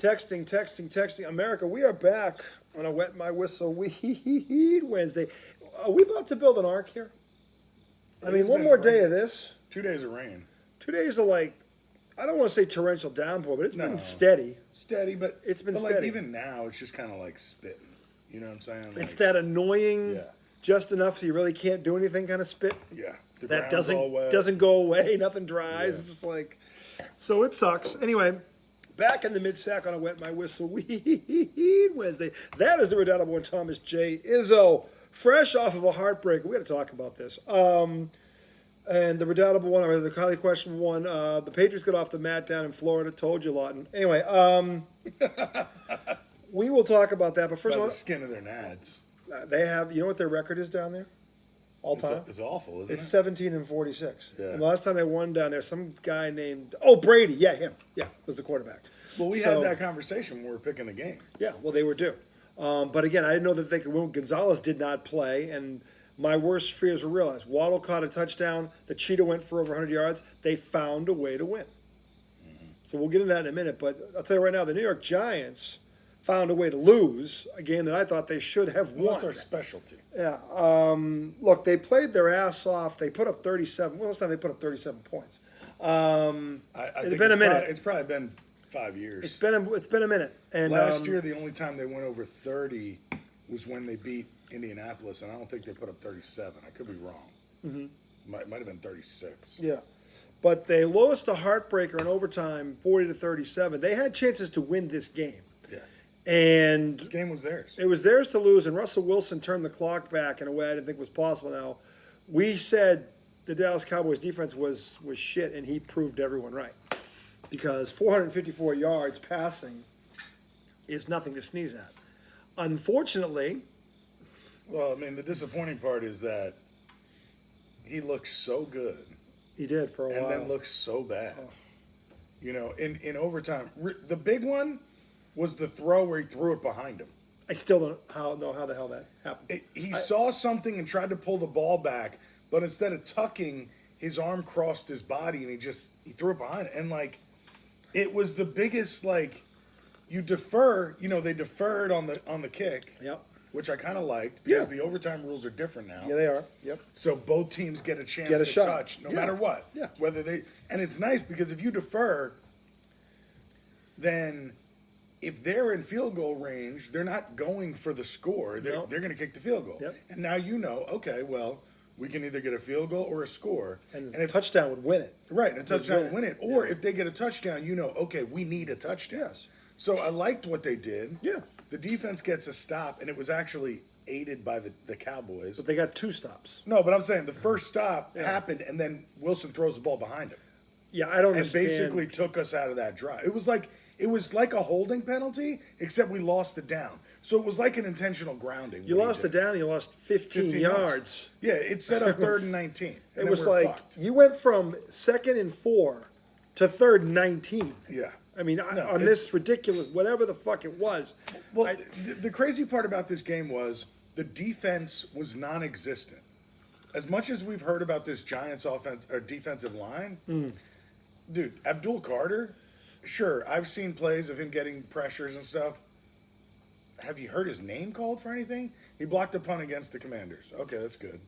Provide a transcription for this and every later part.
Texting. America, we are back on a Wet My Whistle Weed Wednesday. Are we about to build an ark here? I mean, one more day of this. 2 days of rain. 2 days of I don't want to say torrential downpour, but it's been steady. Steady, but it's been steady. steady. Even now, it's just kind of like spitting. You know what I'm saying? It's that annoying, just enough so you really can't do anything kind of spit. Yeah. That doesn't go away. Nothing dries. Yeah. It's just so it sucks. Anyway, back in the mid-sack on a Wet My Whistle Weed Wednesday. That is the redoubtable one, Thomas J. Izzo, fresh off of a heartbreaker. We got to talk about this. And the redoubtable one, or the highly questionable one, the Patriots got off the mat down in Florida. Told you, Lawton. Anyway, we will talk about that. But first of all, the skin of their nads. They have. You know what their record is down there? All time? It's awful, isn't it? It's 17-46. Yeah. And the last time they won down there, some guy named Brady. Yeah, him. Yeah, was the quarterback. Well, we had that conversation when we were picking the game. Yeah, well, they were due. But again, I didn't know that they could win. Gonzalez did not play, and my worst fears were realized. Waddle caught a touchdown. The Cheetah went for over 100 yards. They found a way to win. Mm-hmm. So we'll get into that in a minute. But I'll tell you right now, the New York Giants found a way to lose a game that I thought they should have won. That's our specialty. Yeah. Look, they played their ass off. They put up 37. Well, last time they put up 37 points. It's been a minute. It's probably been 5 years. It's been a minute. And last year, the only time they went over 30 was when they beat Indianapolis, and I don't think they put up 37. I could be wrong. Mm-hmm. Might have been 36. Yeah. But they lost a heartbreaker in overtime, 40-37. They had chances to win this game. And this game was theirs. It was theirs to lose, and Russell Wilson turned the clock back in a way I didn't think was possible. Now, we said the Dallas Cowboys defense was shit, and he proved everyone right. Because 454 yards passing is nothing to sneeze at. Unfortunately... Well, I mean, the disappointing part is that he looked so good. He did for a while. And then looked so bad. Oh. You know, in overtime. The big one was the throw where he threw it behind him. I still don't know how the hell that happened. He saw something and tried to pull the ball back, but instead of tucking, his arm crossed his body and he threw it behind it. And it was the biggest you defer. You know, they deferred on the kick. Yep. Which I kind of liked because the overtime rules are different now. Yeah, they are. Yep. So both teams get a chance to touch, no matter what. Yeah. And it's nice because if you defer, then if they're in field goal range, they're not going for the score. They're going to kick the field goal. Yep. And now okay, well, we can either get a field goal or a score. And a touchdown would win it. Right, a touchdown would win it. Or if they get a touchdown, okay, we need a touchdown. Yes. So I liked what they did. Yeah. The defense gets a stop, and it was actually aided by the Cowboys. But they got 2 stops. No, but I'm saying the first stop happened, and then Wilson throws the ball behind him. Yeah, I don't understand. And basically took us out of that drive. It was like a holding penalty, except we lost the down. So it was like an intentional grounding. You lost the down, you lost 15 yards. Yeah, it set up 3rd and 19. It was you went from 2nd and 4 to 3rd and 19. Yeah. I mean, on this ridiculous, whatever the fuck it was. Well, the crazy part about this game was the defense was non-existent. As much as we've heard about this Giants offense or defensive line, dude, Abdul Carter, sure, I've seen plays of him getting pressures and stuff. Have you heard his name called for anything? He blocked a punt against the Commanders. Okay, that's good.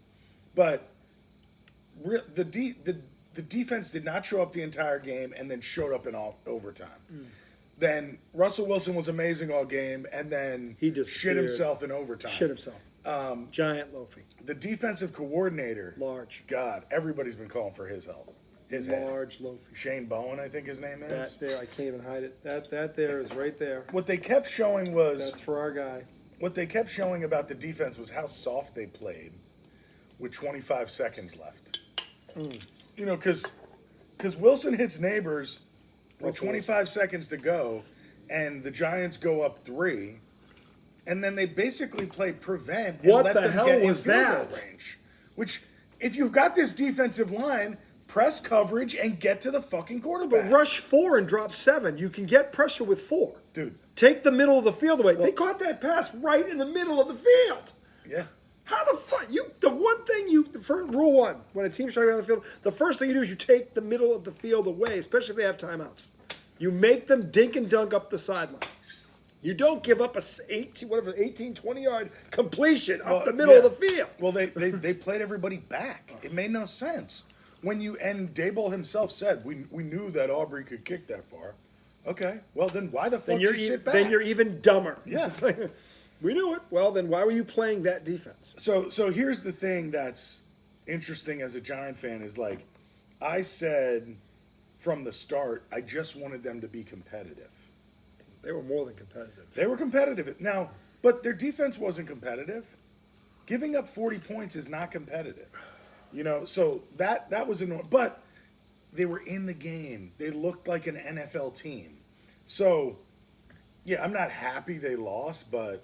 But the defense did not show up the entire game and then showed up in overtime. Then Russell Wilson was amazing all game, and then he just shit himself in overtime. Giant Loafy. The defensive coordinator. Large. God, everybody's been calling for his help. Large Loafy. Shane Bowen, I think his name is. That there, I can't even hide it. That there is right there. What they kept showing was... That's for our guy. What they kept showing about the defense was how soft they played with 25 seconds left. You know, because Wilson hits Neighbors with 25 seconds to go, and the Giants go up 3, and then they basically play prevent and what let the them hell get was in field goal that? range. Which, if you've got this defensive line, press coverage and get to the fucking quarterback. But rush 4 and drop 7. You can get pressure with 4. Dude. Take the middle of the field away. Well, they caught that pass right in the middle of the field. Yeah. How the fuck? The first rule 1, when a team's trying to get on the field, the first thing you do is you take the middle of the field away, especially if they have timeouts. You make them dink and dunk up the sideline. You don't give up a 18, 20-yard completion up the middle of the field. Well, they played everybody back. It made no sense. And Daboll himself said, we knew that Aubrey could kick that far. Okay, well then why the fuck did you sit back? Then you're even dumber. Yeah. We knew it. Well, then why were you playing that defense? So here's the thing that's interesting as a Giant fan is like, I said from the start, I just wanted them to be competitive. They were more than competitive. They were competitive. Now, but their defense wasn't competitive. Giving up 40 points is not competitive. So that was annoying. But they were in the game. They looked like an NFL team. So, yeah, I'm not happy they lost, but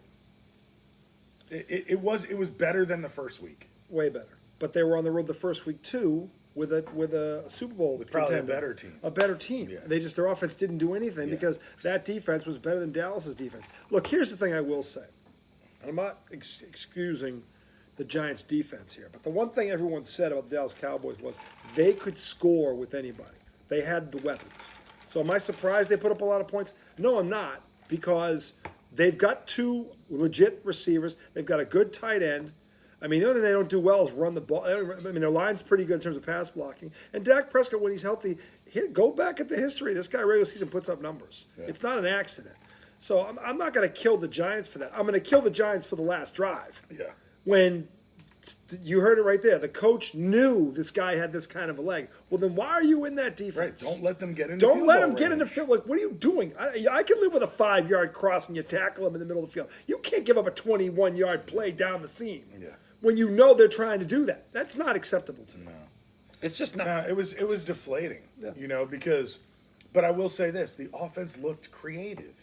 it was better than the first week. Way better. But they were on the road the first week too with a Super Bowl with probably contender. a better team. A better team. Yeah. Their offense didn't do anything because that defense was better than Dallas's defense. Look, here's the thing I will say. I'm not excusing the Giants' defense here, but the one thing everyone said about the Dallas Cowboys was they could score with anybody. They had the weapons. So am I surprised they put up a lot of points? No, I'm not, because they've got two legit receivers. They've got a good tight end. I mean, the only thing they don't do well is run the ball. I mean, their line's pretty good in terms of pass blocking. And Dak Prescott, when he's healthy, go back at the history. This guy regular season puts up numbers. Yeah. It's not an accident. So I'm not going to kill the Giants for that. I'm going to kill the Giants for the last drive. Yeah. When you heard it right there. The coach knew this guy had this kind of a leg. Well, then why are you in that defense? Right. Don't let them get into Don't let them get into field. Like, what are you doing? I can live with a 5-yard cross and you tackle them in the middle of the field. You can't give up a 21-yard play down the seam. Yeah. When you know they're trying to do that. That's not acceptable to me. No. It's just not. No, it was deflating. Yeah. Because, but I will say this: the offense looked creative.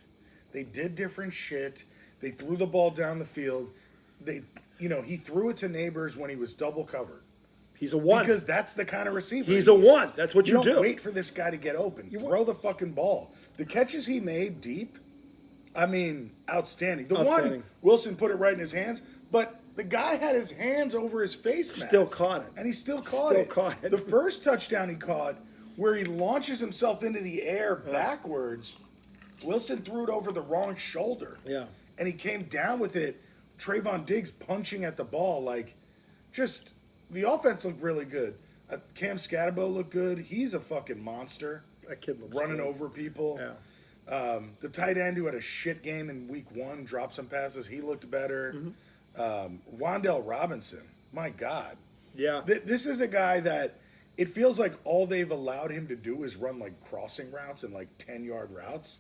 They did different shit. They threw the ball down the field. He threw it to Neighbors when he was double covered. He's a one. Because that's the kind of receiver. He's a one. That's what you don't do. Wait for this guy to get open. Throw the fucking ball. The catches he made deep, I mean, outstanding. One, Wilson put it right in his hands, but the guy had his hands over his face mask. Still caught it. And he still caught it. The first touchdown he caught, where he launches himself into the air backwards, Wilson threw it over the wrong shoulder. Yeah. And he came down with it. Trayvon Diggs punching at the ball. The offense looked really good. Cam Scatterbo looked good. He's a fucking monster. That kid looks running good. over people. Yeah. The tight end who had a shit game in week 1 dropped some passes. He looked better. Wan'Dale Robinson, my God. Yeah. This is a guy that it feels like all they've allowed him to do is run crossing routes and 10-yard routes.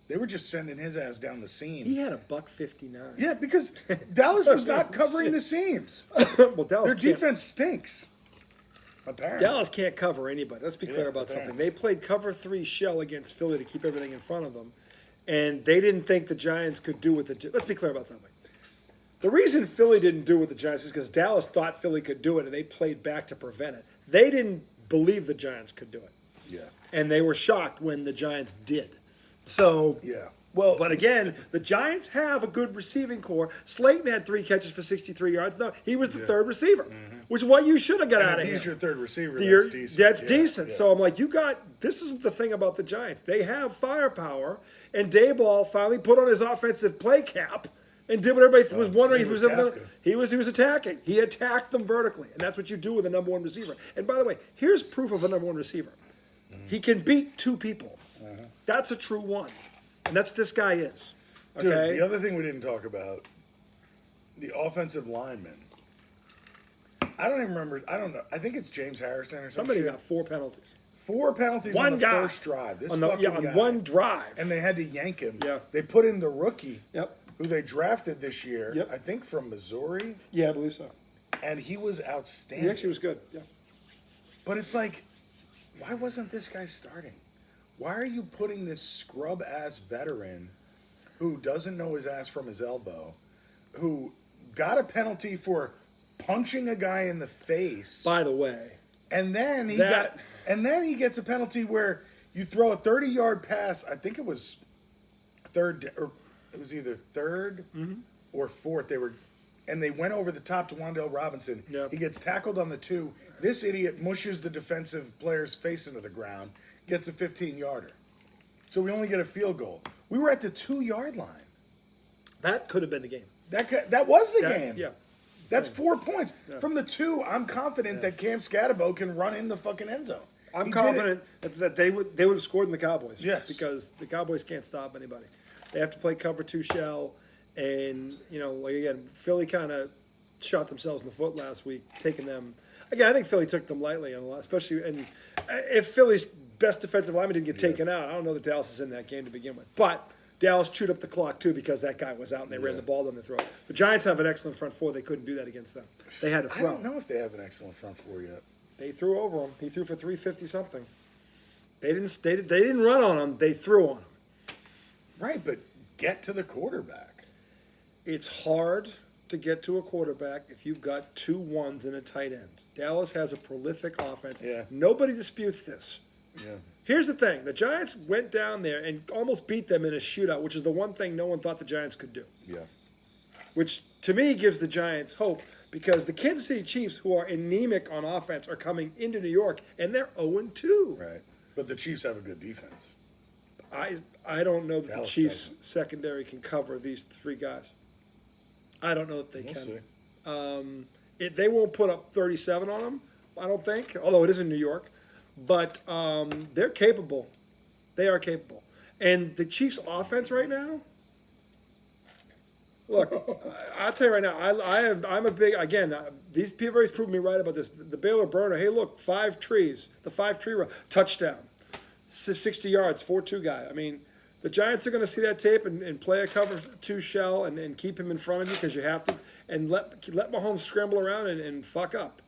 They were just sending his ass down the seam. He had a $159. Yeah, because Dallas was not covering the seams. Well, Dallas Their defense stinks. Apparently. Dallas can't cover anybody. Let's be clear about something. They played cover 3 shell against Philly to keep everything in front of them, and they didn't think the Giants could do what the. Let's be clear about something. The reason Philly didn't do what the Giants is because Dallas thought Philly could do it, and they played back to prevent it. They didn't believe the Giants could do it. Yeah. And they were shocked when the Giants did. So, yeah. Well, but again, the Giants have a good receiving core. Slayton had 3 catches for 63 yards. No, he was the third receiver, which is what you should have got out of him. He's your third receiver. That's decent. That's decent. Yeah. So I'm like, this is the thing about the Giants. They have firepower, and Daboll finally put on his offensive play cap and did what everybody was wondering if he was attacking. He attacked them vertically, and that's what you do with a number 1 receiver. And by the way, here's proof of a number 1 receiver. He can beat 2 people. That's a true one. And that's what this guy is. Okay? Dude, the other thing we didn't talk about, the offensive lineman. I don't even remember. I don't know. I think it's James Harrison or something. Somebody got 4 penalties. 4 penalties on the first drive. On one drive. And they had to yank him. Yeah. They put in the rookie, who they drafted this year, Yep. I think from Missouri. Yeah, I believe so. And he was outstanding. He actually was good. Yeah. But it's like, why wasn't this guy starting? Why are you putting this scrub-ass veteran who doesn't know his ass from his elbow, who got a penalty for punching a guy in the face? By the way. And then he gets a penalty where you throw a 30-yard pass. I think it was either third or fourth. They went over the top to Wan'Dale Robinson. Yep. He gets tackled on the 2. This idiot mushes the defensive player's face into the ground. Gets a 15-yarder. So we only get a field goal. We were at the 2-yard line. That could have been the game. That was the game. Yeah. That's 4 points. Yeah. From the 2, I'm confident that Cam Scatterbo can run in the fucking end zone. I'm confident that they would have scored in the Cowboys. Yes. Because the Cowboys can't stop anybody. They have to play cover 2 shell. And, again, Philly kind of shot themselves in the foot last week, taking them. Again, I think Philly took them lightly, especially. And if Philly's best defensive lineman didn't get taken out, I don't know that Dallas is in that game to begin with. But Dallas chewed up the clock, too, because that guy was out and they ran the ball down their throat. The Giants have an excellent front four. They couldn't do that against them. They had to throw. I don't know if they have an excellent front four yet. They threw over him. He threw for 350-something. They didn't run on him. They threw on him. Right, but get to the quarterback. It's hard to get to a quarterback if you've got 2 ones and a tight end. Dallas has a prolific offense. Yeah. Nobody disputes this. Yeah. Here's the thing. The Giants went down there and almost beat them in a shootout, which is the one thing no one thought the Giants could do. Yeah. Which, to me, gives the Giants hope because the Kansas City Chiefs, who are anemic on offense, are coming into New York, and they're 0-2. Right. But the Chiefs have a good defense. I don't know that Dallas the Chiefs' doesn't. secondary can cover these 3 guys. I don't know that they We'll can. see. They won't put up 37 on them, I don't think, although it is in New York. But they're capable. They are capable. And the Chiefs' offense right now, look, I'll tell you right now, I'm a big, again, these people always prove me right about this. The Baylor burner, hey, look, 5 trees, the 5-tree run, touchdown, 60 yards, 4-2 guy. I mean, the Giants are going to see that tape and play a cover 2 shell and keep him in front of you because you have to, and let Mahomes scramble around and fuck up.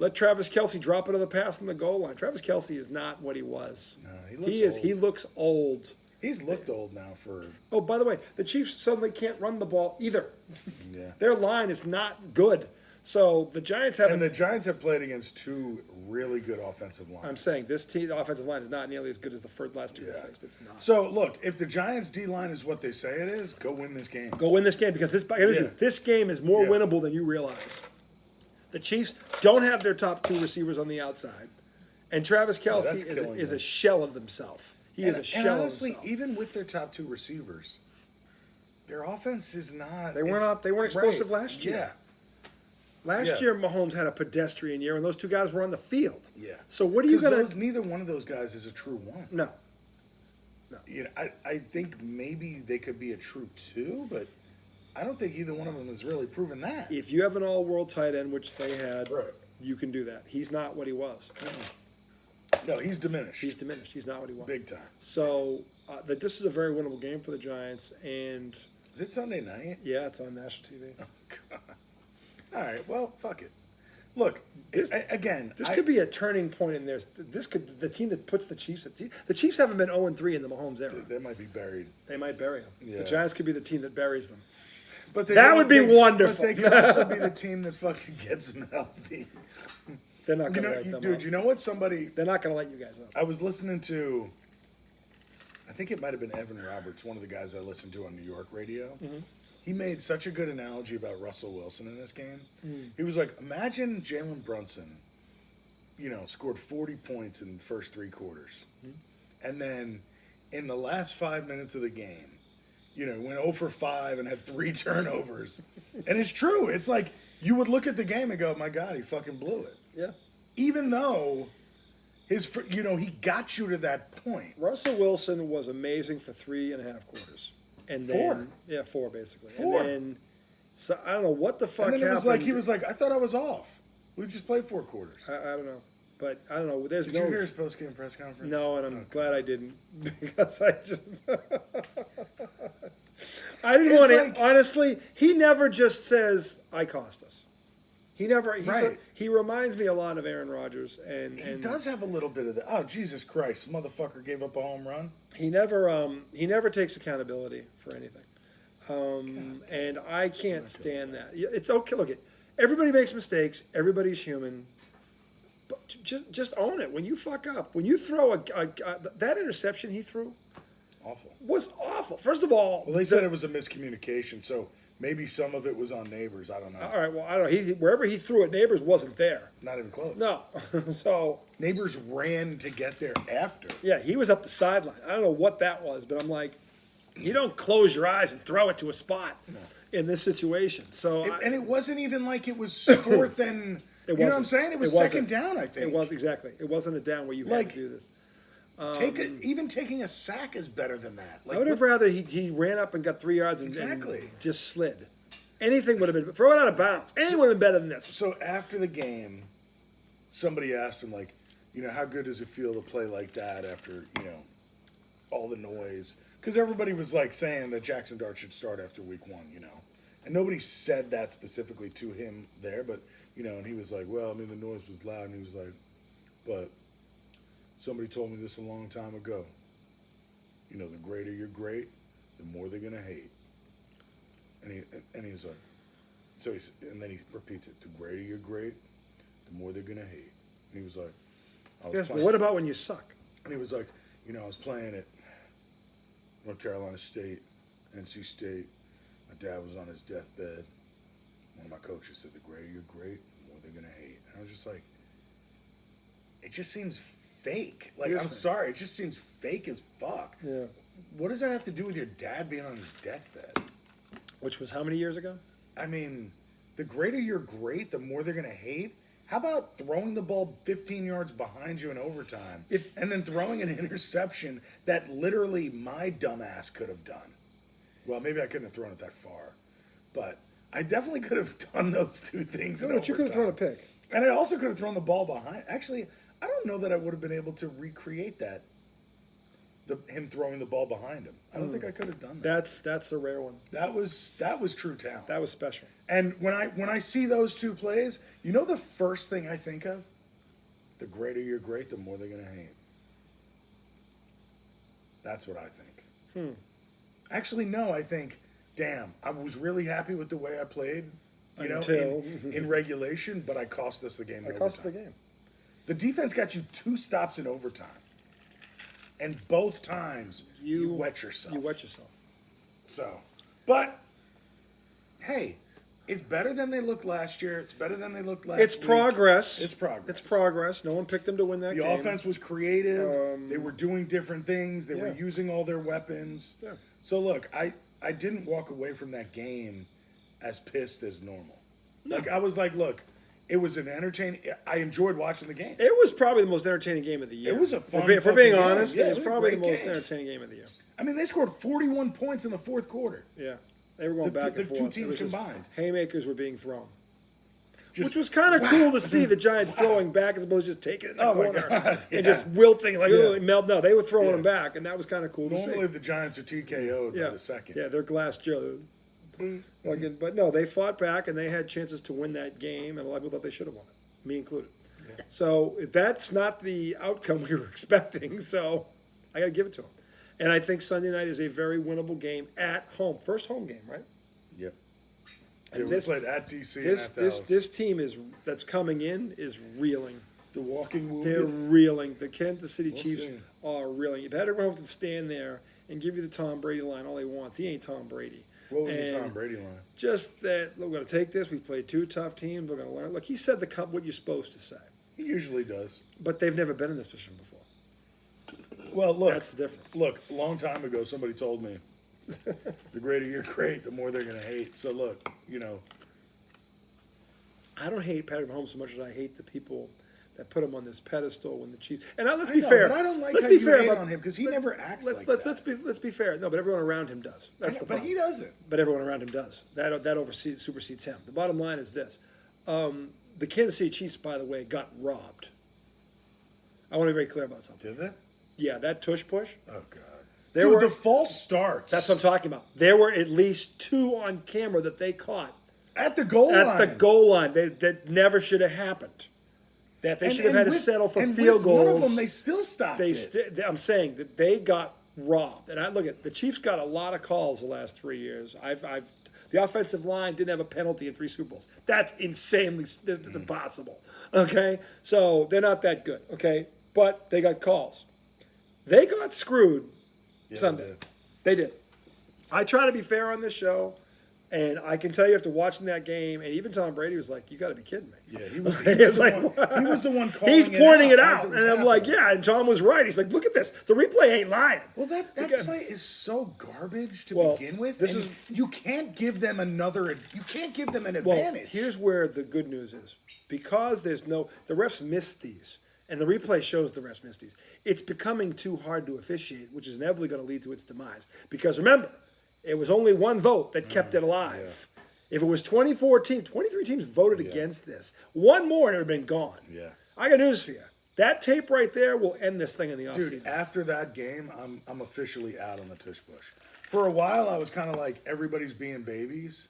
Let Travis Kelce drop another pass on the goal line. Travis Kelce is not what he was. No, he looks old. He looks old. He's looked old now for... Oh, by the way, the Chiefs suddenly can't run the ball either. Yeah. Their line is not good. So the Giants have... And the Giants have played against 2 really good offensive lines. I'm saying this team, the offensive line is not nearly as good as the last 2 they faced. It's not. So, look, if the Giants' D-line is what they say it is, go win this game. Go win this game because this game is more winnable than you realize. The Chiefs don't have their top 2 receivers on the outside. And Travis Kelce is a shell of himself. He is a shell honestly, of himself. even with their top 2 receivers, their offense is not... They weren't explosive last year. Yeah. Last year, Mahomes had a pedestrian year, and those 2 guys were on the field. Yeah. So what are you going to... Neither one of those guys is a true 1. No. You know, I think maybe they could be a true 2, but I don't think either one of them has really proven that. If you have an all-world tight end, which they had, Right. you can do that. He's not what he was. No, he's diminished. He's diminished. He's not what he was. Big time. So this is a very winnable game for the Giants, and Is it Sunday night? yeah, it's on national TV. Oh, God. All right, well, fuck it. Look, This could be a turning point in there. The team that puts the Chiefs. The Chiefs haven't been 0-3 in the Mahomes era. They might be buried. They might bury them. Yeah. The Giants could be the team that buries them. But That would be wonderful. But they could also be the team that fucking gets them healthy. They're not going to let them Dude, up. you know what? They're not going to let you guys up. I was listening to, I think it might have been Evan Roberts, one of the guys I listened to on New York radio. Mm-hmm. He made such a good analogy about Russell Wilson in this game. Mm. He was like, imagine Jalen Brunson, scored 40 points in the first 3 quarters. Mm-hmm. And then in the last 5 minutes of the game, went 0 for 5 and had 3 turnovers. And it's true. It's like you would look at the game and go, my God, he fucking blew it. Yeah. Even though he got you to that point. Russell Wilson was amazing for 3.5 quarters. And then, 4. Yeah, 4 basically. 4. And then, so I don't know what the fuck And then happened. he was like, I thought I was off. We just played 4 quarters. I don't know. But I don't know. Did you hear his post-game press conference? No, and I'm glad I didn't. Because I just... I didn't want to... Honestly, he never just says, I cost us. He never... He reminds me a lot of Aaron Rodgers. And he does have a little bit of that. Oh, Jesus Christ. Motherfucker gave up a home run. He never takes accountability for anything. And I can't stand that. It's okay. Look, everybody makes mistakes. Everybody's human. But just own it. When you fuck up, when you throw that interception he threw, Awful. was awful. First of all, Well, they said it was a miscommunication. So Maybe some of it was on Neighbors. I don't know. All right, well, I don't know. Wherever he threw it, Neighbors wasn't there. Not even close. No. So, Neighbors ran to get there after. yeah, he was up the sideline. I don't know what that was, but I'm like, you don't close your eyes and throw it to a spot in this situation. So, And it wasn't even like it was fourth and. You know what I'm saying? It was second down, I think. It was, exactly. It wasn't a down where you had to do this. Even taking a sack is better than that. Like, I would have rather he ran up and got 3 yards and just slid. Anything would have been, throw it out of bounds. Anything would have been better than this. So after the game, somebody asked him, like, how good does it feel to play like that after, all the noise? Because everybody was, like, saying that Jackson Dart should start after week 1, And nobody said that specifically to him there, but, and he was like, well, I mean, the noise was loud. And he was like, but somebody told me this a long time ago. The greater you're great, the more they're going to hate. And he was like, and then he repeats it, the greater you're great, the more they're going to hate. And he was like, yes, but what about when you suck? And he was like, I was playing at North Carolina State, NC State. My dad was on his deathbed. One of my coaches said, the greater you're great, the more they're going to hate. And I was just like, it just seems fake. Like, I'm sorry, it just seems fake as fuck. Yeah. What does that have to do with your dad being on his deathbed? Which was how many years ago? I mean, the greater you're great, the more they're going to hate. How about throwing the ball 15 yards behind you in overtime and then throwing an interception that literally my dumbass could have done? Well, maybe I couldn't have thrown it that far, but I definitely could have done those two things in overtime. But you could have thrown a pick. And I also could have thrown the ball behind. Actually, I don't know that I would have been able to recreate that. Him throwing the ball behind him. I don't think I could have done that. That's a rare one. That was true talent. That was special. And when I see those two plays, the first thing I think of? The greater you're great, the more they're gonna hate. That's what I think. Actually, no, I think, damn, I was really happy with the way I played, in regulation, but I cost us the game. I cost the game. The defense got you 2 stops in overtime. And both times you wet yourself. You wet yourself. So, but hey, it's better than they looked last year. It's better than they looked last It's week. progress. It's progress. It's progress. No one picked them to win that game. The offense was creative. They were doing different things. They were using all their weapons. Yeah. So look, I didn't walk away from that game as pissed as normal. No. Like I was like, look, it was an entertaining. I enjoyed watching the game. It was probably the most entertaining game of the year. It was a fun. For being honest, yeah, it was probably the most game. entertaining game of the year. I mean, they scored 41 points in the fourth quarter. Yeah, they were going back and forth. The two teams combined. Haymakers were being thrown, which was kind of cool to see the Giants throwing back as opposed to just taking it in the corner and just wilting like melt. No, they were throwing them back, and that was kind of cool to see. Normally, the Giants are TKO'd by the second. Yeah, they're glass Joe. But no, they fought back and they had chances to win that game, and a lot of people thought they should have won it, me included. Yeah. So that's not the outcome we were expecting. So I got to give it to them. And I think Sunday night is a very winnable game at home. First home game, right? Yep. And we played at DC. This team that's coming in is reeling. The walking wounded. They're reeling. The Kansas City Chiefs are reeling. If Patrick Mahomes can stand there and give you the Tom Brady line all he wants, he ain't Tom Brady. What was the Tom Brady line? Just that we're going to take this. We've played 2 tough teams. We're going to learn. Look, he said what you're supposed to say. He usually does. But they've never been in this position before. Well, look. That's the difference. Look, a long time ago, somebody told me, the greater you're great, the more they're going to hate. So, look, I don't hate Patrick Mahomes so much as I hate the people that put him on this pedestal when the Chiefs. And let's be fair. But I don't like how you hate on him because he never acts like that. Let's be fair. No, but everyone around him does. That's the problem. But he doesn't. But everyone around him does. That supersedes him. The bottom line is this. The Kansas City Chiefs, by the way, got robbed. I want to be very clear about something. Did they? Yeah, that tush push. Oh, God. The false starts. That's what I'm talking about. There were at least 2 on camera that they caught. At the goal line. At the goal line. That never should have happened. That they should have had to settle for field goals. One of them, they still stopped it. I'm saying that they got robbed. And look at the Chiefs got a lot of calls the last 3 years. The offensive line didn't have a penalty in 3 Super Bowls. That's insanely. That's impossible. Okay, so they're not that good. Okay, but they got calls. They got screwed Sunday. They did. I try to be fair on this show, And I can tell you after watching that game, and even Tom Brady was like, "You got to be kidding me." Yeah, he was the one calling He's pointing it out, and and I'm like, "Yeah." And Tom was right. He's like, "Look at this. The replay ain't lying." Well, that play is so garbage to begin with. This and you can't give them an advantage. Well, here's where the good news is. Because the refs missed these, and the replay shows the refs missed these, it's becoming too hard to officiate, which is inevitably going to lead to its demise. Because remember, it was only one vote that kept it alive. Yeah. If it was 24 teams, 23 teams voted against this. One more and it would have been gone. Yeah. I got news for you. That tape right there will end this thing in the offseason. Dude, after that game, I'm officially out on the tush push. For a while, I was kind of like, everybody's being babies.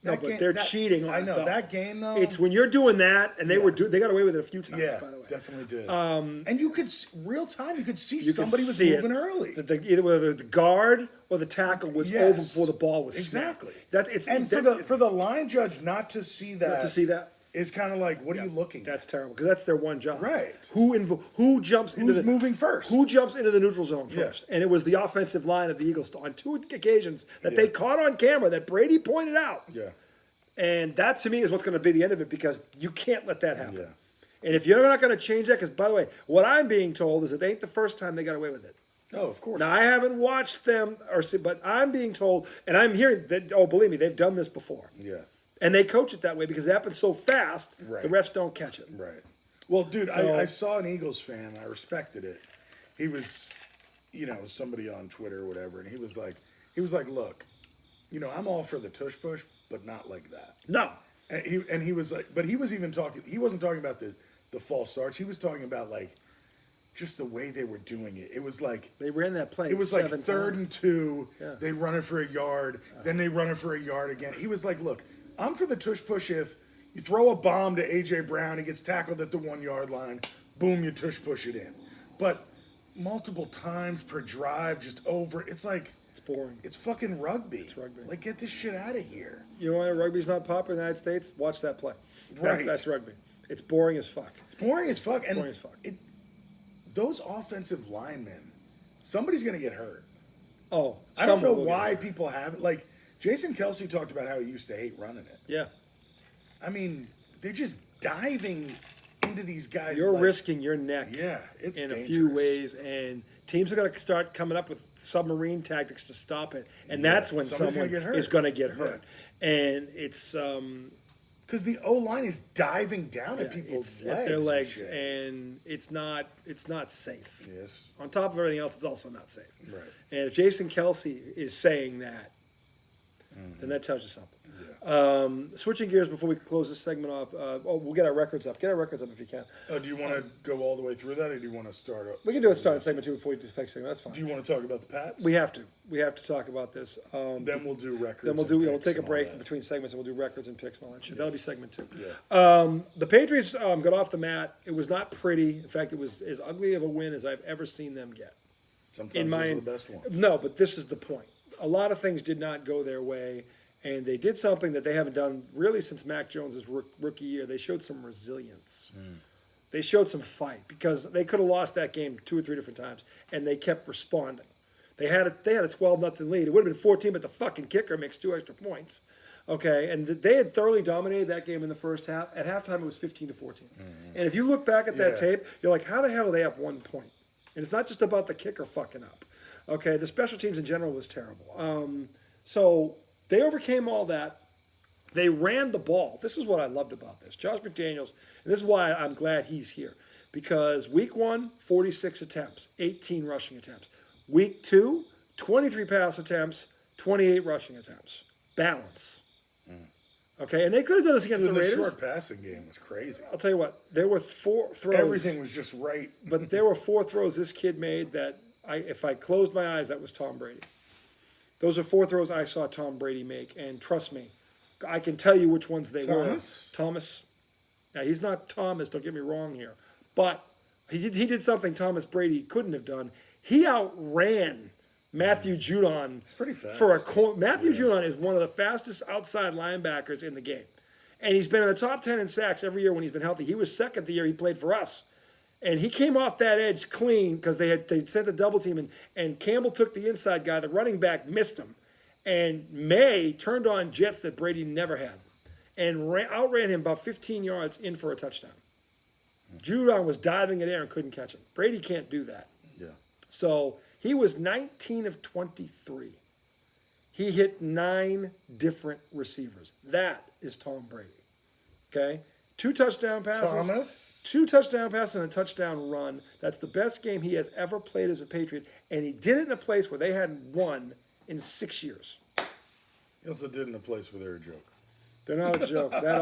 No, but they're cheating on it. I know, that game, though. It's when you're doing that, and they got away with it a few times, by the way. Definitely did. And you could, real time, you could see somebody was see moving early. Either whether the guard or the tackle was over before the ball was exactly. Snapped. For the line judge not to see that is kind of like, what are you looking at? That's terrible, because that's their one job. Right. Who jumps into moving first? Who jumps into the neutral zone first? And it was the offensive line of the Eagles on two occasions that they caught on camera that Brady pointed out. Yeah. And that, to me, is what's going to be the end of it, because you can't let that happen. Yeah. And if you're not going to change that, because, by the way, what I'm being told is that they ain't the first time they got away with it. Oh, of course. Now, I haven't watched them, but I'm being told, and I'm hearing that, believe me, they've done this before. Yeah. And they coach it that way because it happens so fast, the refs don't catch it. Right. Well, dude, I saw an Eagles fan. I respected it. He was, somebody on Twitter or whatever, and he was like, look, I'm all for the tush push, but not like that. No. And he was like, but he was even talking. He wasn't talking about the false starts. He was talking about like just the way they were doing it. It was like they ran that play. It was like 3rd times. and 2. Yeah. They run it for a yard. Then they run it for a yard again. He was like, look, I'm for the tush push if you throw a bomb to AJ Brown, he gets tackled at the 1 yard line. Boom, you tush push it in. But multiple times per drive, just over. It's like. It's boring. It's fucking rugby. It's rugby. Like, get this shit out of here. You know why rugby's not popular in the United States? Watch that play. Right. That's rugby. It's boring as fuck. It's boring as fuck. Boring as fuck. Those offensive linemen, somebody's going to get hurt. Oh, I don't know why people haven't. Like, Jason Kelsey talked about how he used to hate running it. Yeah. I mean, they're just diving into these guys. You're risking your neck. Yeah, it's in dangerous. A few ways, and teams are going to start coming up with submarine tactics to stop it, and that's when someone is going to get hurt. Yeah. And it's because the O-line is diving down at people's legs. At their legs, and it's not safe. Yes. On top of everything else, it's also not safe. Right. And if Jason Kelsey is saying that, then that tells you something. Yeah. Switching gears before we close this segment off. We'll get our records up. Get our records up if you can. Do you want to go all the way through that, or do you want to start up? We can do it start in segment 2 before we do the next segment. That's fine. Do you want to talk about the Pats? We have to. We have to talk about this. Then we'll do records. Then we'll take a break between segments and we'll do records and picks and all that shit. Yeah. That'll be segment 2. Yeah. The Patriots got off the mat. It was not pretty. In fact, it was as ugly of a win as I've ever seen them get. Sometimes those are the best ones. No, but this is the point. A lot of things did not go their way. And they did something that they haven't done really since Mac Jones' rookie year. They showed some resilience. They showed some fight because they could have lost that game 2 or 3 different times, and they kept responding. They had a 12-0 lead. It would have been 14, but the fucking kicker makes 2 extra points. Okay, and they had thoroughly dominated that game in the first half. At halftime, it was 15-14. And if you look back at that tape, you're like, how the hell are they up 1 point? And it's not just about the kicker fucking up. Okay, the special teams in general was terrible. So they overcame all that. They ran the ball. This is what I loved about this. Josh McDaniels, and this is why I'm glad he's here. Because week 1, 46 attempts, 18 rushing attempts. Week 2, 23 pass attempts, 28 rushing attempts. Balance. Okay, and they could have done this against the Raiders. The short passing game was crazy. I'll tell you what, there were 4 throws. Everything was just right. But there were 4 throws this kid made that, if I closed my eyes, that was Tom Brady. Those are 4 throws I saw Tom Brady make, and trust me, I can tell you which ones they were. Thomas. Now, he's not Thomas, don't get me wrong here, but he did something Thomas Brady couldn't have done. He outran Matthew Judon. It's pretty fast. Matthew Judon is one of the fastest outside linebackers in the game, and he's been in the top 10 in sacks every year when he's been healthy. He was second the year he played for us. And he came off that edge clean because they sent the double team, and Campbell took the inside guy. The running back missed him. And May turned on jets that Brady never had and outran him about 15 yards in for a touchdown. Judon was diving in air and couldn't catch him. Brady can't do that. Yeah. So he was 19 of 23. He hit 9 different receivers. That is Tom Brady. Okay? 2 touchdown passes. Thomas. 2 touchdown passes and a touchdown run. That's the best game he has ever played as a Patriot. And he did it in a place where they hadn't won in 6 years. He also did in a place where they're a joke. They're not a joke. That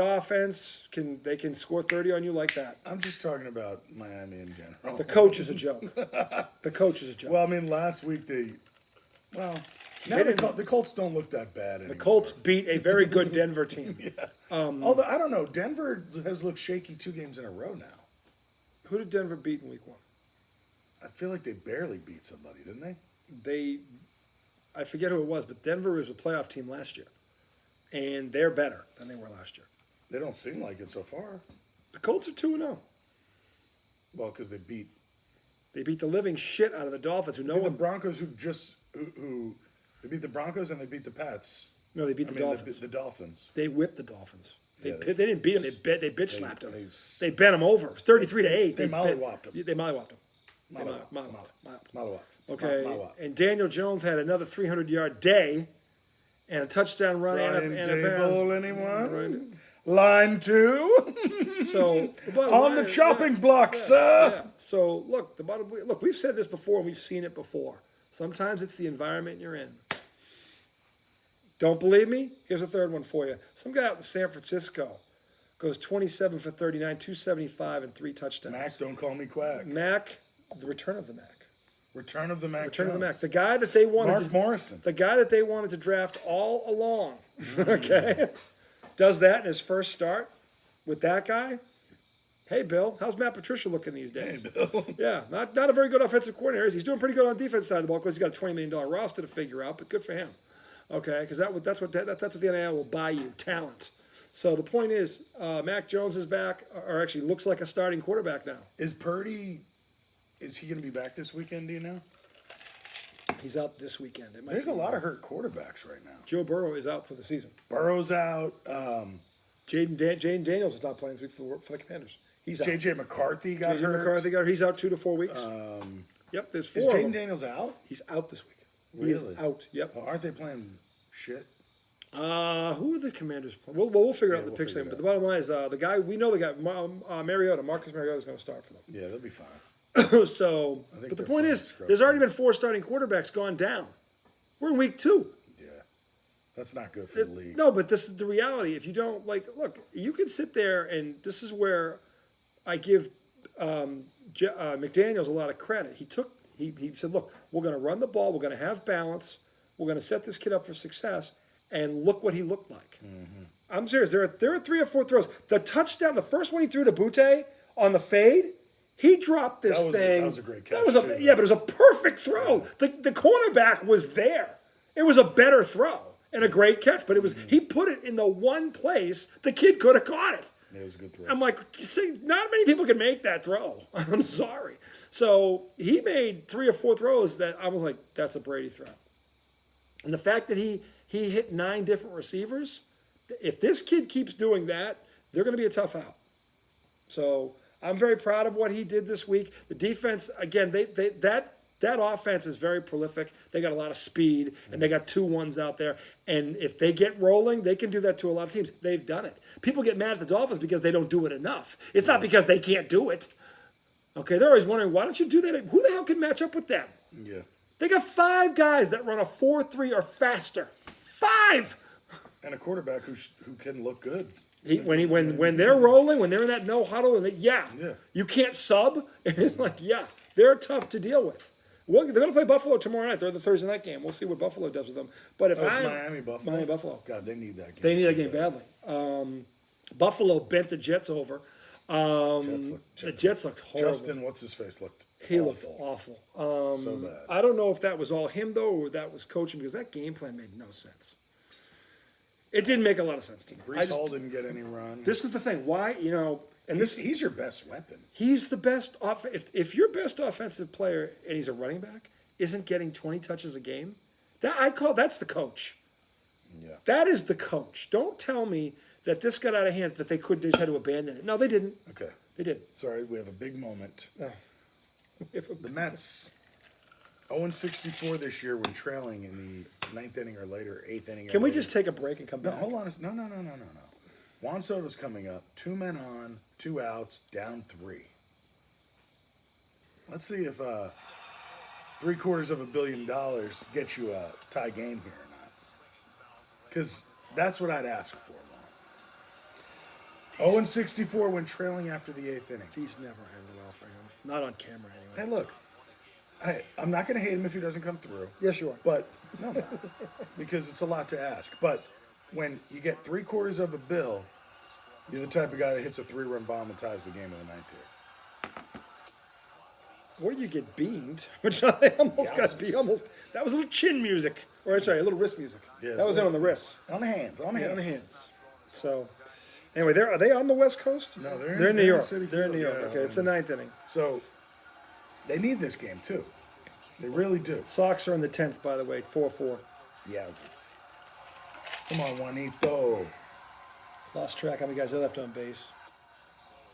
offense can score 30 on you like that. I'm just talking about Miami in general. The coach is a joke. The coach is a joke. Well, I mean, last week now the Colts don't look that bad anymore. The Colts beat a very good Denver team. Yeah. Although, I don't know, Denver has looked shaky 2 games in a row now. Who did Denver beat in week 1? I feel like they barely beat somebody, didn't they? I forget who it was, but Denver was a playoff team last year. And they're better than they were last year. They don't seem like it so far. The Colts are 2-0. Well, because they beat They beat the living shit out of the Dolphins, who the Broncos, who they beat the Broncos and they beat the Pats. No, they beat the Dolphins. The Dolphins. They whipped the Dolphins. They Yeah, they didn't beat them. They bitch slapped them. they- They bent them over. It was 33-8. They mollywopped them. They mollywopped them. Malawat. Okay. And Daniel Jones had another 300-yard day and a touchdown run Brian and a Table, pass. anyone? Line 2. So On the chopping block, sir. Yeah. So look, we've said this before and we've seen it before. Sometimes it's the environment you're in. Don't believe me? Here's a third one for you. Some guy out in San Francisco goes 27 for 39, 275, and 3 touchdowns. Mac, don't call me quack. Mac, the return of the Mac. Return of the Mac. Return of the Jones. Mac. The guy that they wanted Mark Morrison. The guy that they wanted to draft all along. Okay? Does that in his first start with that guy. Hey, Bill, how's Matt Patricia looking these days? Hey, Bill. Yeah, not a very good offensive coordinator. He's doing pretty good on the defense side of the ball because he's got a $20 million roster to figure out, but good for him. Okay, because that's what the NIL will buy you, talent. So the point is, Mac Jones is back, or actually looks like a starting quarterback now. Is Purdy, is he going to be back this weekend, do you know? He's out this weekend. There's a lot of hurt quarterbacks right now. Joe Burrow is out for the season. Burrow's out. Jaden Daniels is not playing this week for the Commanders. He's out. J.J. McCarthy got hurt. McCarthy he's out 2 to 4 weeks. Yep, there's 4 Is of Jaden them. Daniels out? He's out this week. Really? He is out. Yep. Well, aren't they playing shit? Who are the Commanders playing? We'll figure out the picks later. But the bottom line is the guy Mariota, Marcus Mariota is going to start for them. Yeah, they'll be fine. So, but the they're point playing is, scrub there's already been 4 starting quarterbacks gone down. We're in week 2. Yeah. That's not good for the league. No, but this is the reality. If you don't look, you can sit there, and this is where I give McDaniels a lot of credit. He said, look, we're going to run the ball, we're going to have balance, we're going to set this kid up for success, and look what he looked like. Mm-hmm. I'm serious. There are 3 or 4 throws. The touchdown, the first one he threw to Butte on the fade, he dropped this thing. That was a great catch. But it was a perfect throw. The cornerback was there. It was a better throw and a great catch, but it was he put it in the one place the kid could have caught it. Yeah, it was a good throw. I'm like, see, not many people can make that throw. I'm sorry. So he made 3 or 4 throws that I was like, that's a Brady throw. And the fact that he hit 9 different receivers, if this kid keeps doing that, they're going to be a tough out. So I'm very proud of what he did this week. The defense, again, that offense is very prolific. They got a lot of speed, and they got 2-1s out there. And if they get rolling, they can do that to a lot of teams. They've done it. People get mad at the Dolphins because they don't do it enough. It's not because they can't do it. Okay, they're always wondering, why don't you do that? Who the hell can match up with them? Yeah. They got 5 guys that run a 4.3 or faster. 5! And a quarterback who can look good. When they're rolling, when they're in that no huddle, and you can't sub. It's like, they're tough to deal with. Well, they're going to play Buffalo tomorrow night. They're the Thursday night game. We'll see what Buffalo does with them. But if it's Miami Buffalo. God, they need that game. They need that game badly. Buffalo bent the Jets over. The Jets looked horrible. Justin, what's his face looked. He looked awful. So bad. I don't know if that was all him though, or that was coaching, because that game plan made no sense. It didn't make a lot of sense to me. Brees Hall didn't get any run. This is the thing. Why, and he's your best weapon. He's the best. If your best offensive player, and he's a running back, isn't getting 20 touches a game, That's the coach. Yeah. That is the coach. Don't tell me that this got out of hand, that they just had to abandon it. No, they didn't. Okay. They did. Sorry, we have a big moment. Oh. The Mets, 0-64 this year when trailing in the 9th inning or later, 8th inning. Can we just take a break and come No, back? hold on. No. Juan Soto's coming up. 2 men on, 2 outs, down 3. Let's see if $750 million gets you a tie game here or not. Because that's what I'd ask for. 0-64 when trailing after the 8th inning. These never end well for him. Not on camera, anyway. Hey, look. Hey, I'm not going to hate him if he doesn't come through. Yes, you are. But, no, I'm not. Because it's a lot to ask. But when you get $750 million, you're the type of guy that hits a 3-run bomb and ties the game in the 9th here. Or you get beamed, which I almost got beat. That was a little chin music. Or, sorry, a little wrist music. Yeah, that was in on the wrists. On the hands. On the hands. So, anyway, are they on the West Coast? No, they're in New York. City They're in New York. Yeah, Okay, it's the 9th inning. So, they need this game, too. They really do. Sox are in the 10th, by the way, 4-4. Yowzes. Come on, Juanito. Lost track how many guys they left on base.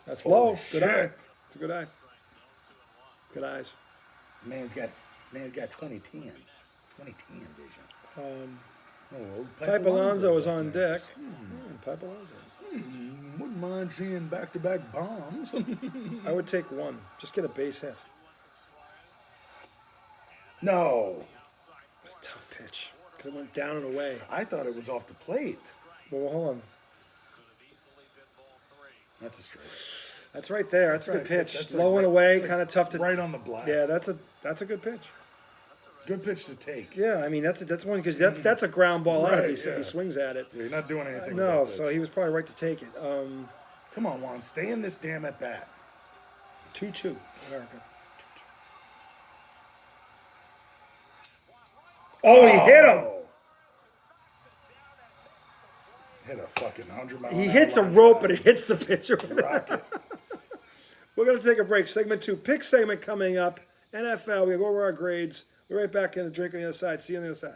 That's Holy low. Good shit. eye. It's a good eye. Good eyes. Man's got 2010. 2010 vision. Pipe Alonso is on deck. Pipe Alonso. Wouldn't mind seeing back-to-back bombs. I would take one. Just get a base hit. No. It's a tough pitch because it went down and away. I thought it was off the plate. Well, hold on. That's a strike. That's right there. That's a good pitch. That's Low and away, kind of tough to. Right on the black. Yeah, that's a good pitch. Good pitch to take. Yeah, I mean that's one because that's a ground ball out if he swings at it. Yeah, you're not doing anything. No, with that so pitch. he was probably right to take it. Come on, Juan, stay in this damn at bat. 2-2. America. Oh, he hit him. Hit a fucking 100-mile. He hits a rope, but it hits the pitcher. Rocket. We're going to take a break. Segment 2. Pick segment coming up. NFL. We're going to go over our grades. We're right back in the drink on the other side. See you on the other side.